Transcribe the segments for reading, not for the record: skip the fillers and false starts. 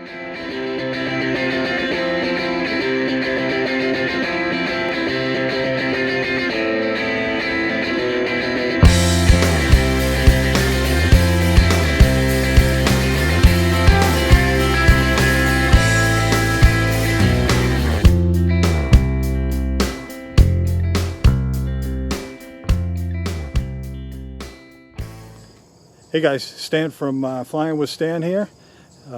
Hey guys, Stan from Flying with Stan here.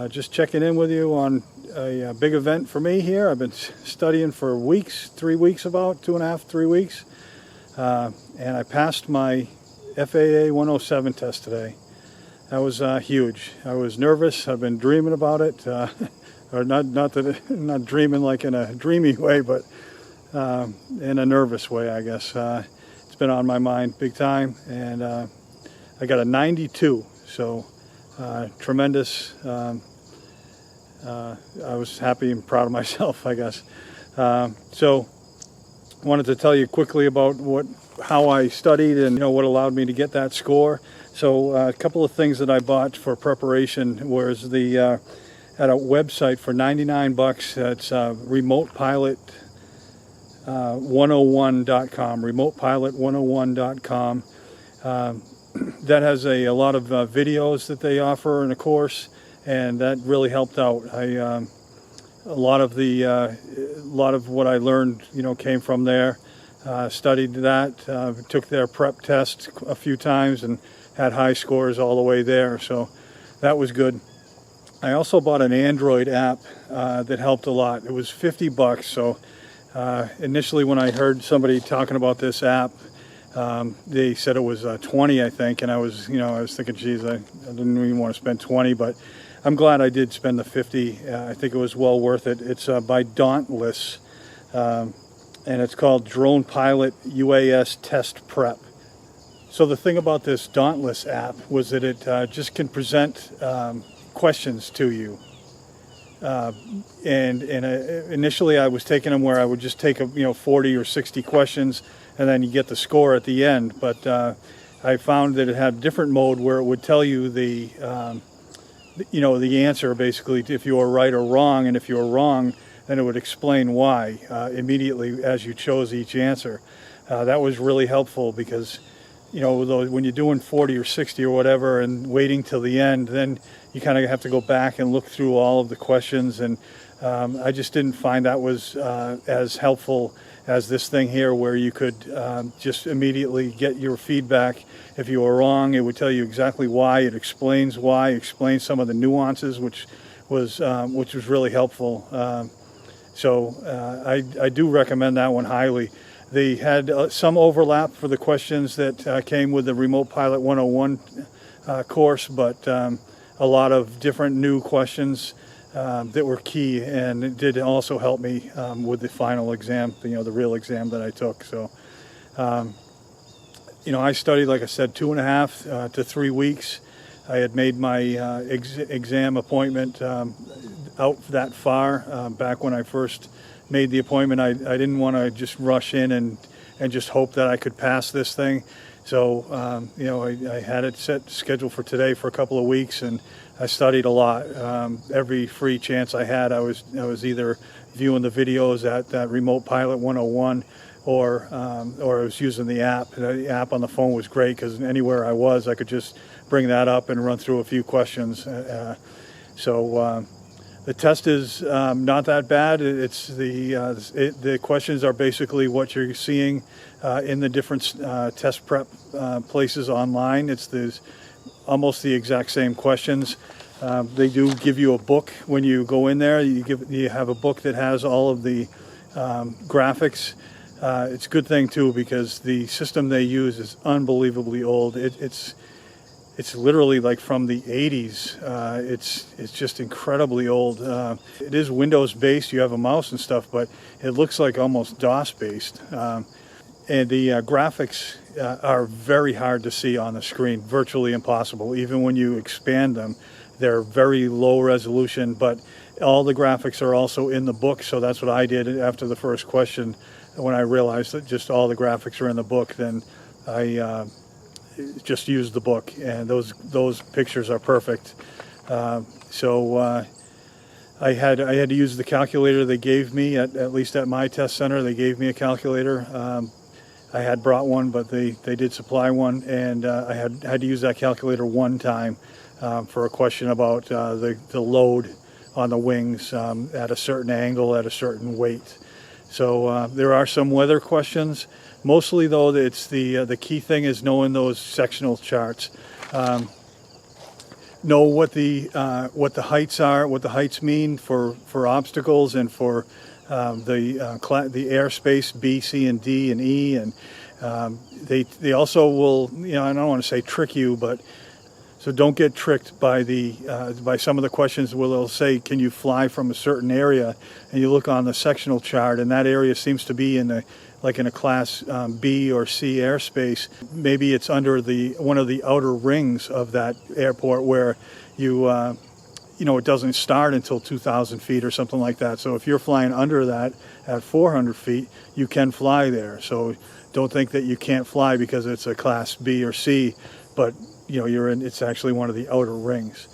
Just checking in with you on a big event for me here. I've been studying for weeks, 3 weeks about, 2.5, 3 weeks. And I passed my FAA 107 test today. That was huge. I was nervous. I've been dreaming about it. Or not dreaming like in a dreamy way, but in a nervous way, I guess. It's been on my mind big time, and I got a 92, so tremendous. I was happy and proud of myself, I guess. So wanted to tell you quickly about how I studied and what allowed me to get that score. So a couple of things that I bought for preparation was at a website for 99 bucks. It's remotepilot101.com, remotepilot101.com. That has a lot of videos that they offer in a course, and that really helped out. A lot of what I learned, came from there. Studied that, took their prep test a few times, and had high scores all the way there. So that was good. I also bought an Android app that helped a lot. It was 50 bucks. So initially, when I heard somebody talking about this app, they said it was 20, I think, and I was thinking, geez, I didn't even want to spend 20, but I'm glad I did spend the 50. I think it was well worth it. It's by Dauntless, and it's called Drone Pilot UAS Test Prep. So the thing about this Dauntless app was that it just can present questions to you. Initially I was taking them where I would just take 40 or 60 questions, and then you get the score at the end. But I found that it had a different mode where it would tell you the answer, basically, if you were right or wrong. And if you were wrong, then it would explain why immediately as you chose each answer. That was really helpful because, when you're doing 40 or 60 or whatever and waiting till the end, then you kind of have to go back and look through all of the questions. And I just didn't find that was as helpful as this thing here, where you could just immediately get your feedback. If you were wrong, it would tell you exactly why. It explains why, explains some of the nuances, which was really helpful. So I do recommend that one highly. They had some overlap for the questions that came with the Remote Pilot 101 course, but a lot of different new questions that were key, and it did also help me with the final exam, the real exam that I took. So, I studied, like I said, 2.5 to 3 weeks. I had made my exam appointment out that far back when I first made the appointment. I didn't want to just rush in and just hope that I could pass this thing. So, I had it scheduled for today for a couple of weeks, and I studied a lot. Every free chance I had, I was either viewing the videos at that Remote Pilot 101, or I was using the app. The app on the phone was great because anywhere I was, I could just bring that up and run through a few questions. So the test is not that bad. It's the questions are basically what you're seeing in the different test prep places online. It's almost the exact same questions. They do give you a book when you go in there. You have a book that has all of the graphics. It's a good thing too, because the system they use is unbelievably old. It's literally like from the 80s. It's just incredibly old. It is Windows based. You have a mouse and stuff, but it looks like almost DOS based. And the graphics are very hard to see on the screen, virtually impossible. Even when you expand them, they're very low resolution, but all the graphics are also in the book. So that's what I did after the first question. When I realized that just all the graphics are in the book, then I just used the book, and those pictures are perfect. So I had to use the calculator they gave me at least at my test center. They gave me a calculator. I had brought one, but they did supply one, and I had to use that calculator one time for a question about the load on the wings at a certain angle, at a certain weight. So there are some weather questions. Mostly, though, it's the key thing is knowing those sectional charts. Know what the heights are, what the heights mean for obstacles and for the airspace B, C, and D, and E, and they also will, I don't want to say trick you, but so don't get tricked by by some of the questions where they'll say, can you fly from a certain area, and you look on the sectional chart and that area seems to be in a class B or C airspace. Maybe it's under one of the outer rings of that airport where it doesn't start until 2,000 feet or something like that. So if you're flying under that at 400 feet, you can fly there. So don't think that you can't fly because it's a class B or C, but it's actually one of the outer rings.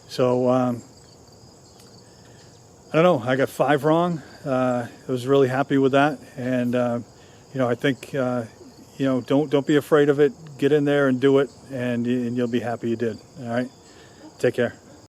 So I don't know, I got 5 wrong. I was really happy with that, and I think don't be afraid of it. Get in there and do it, and you'll be happy you did. All right, take care.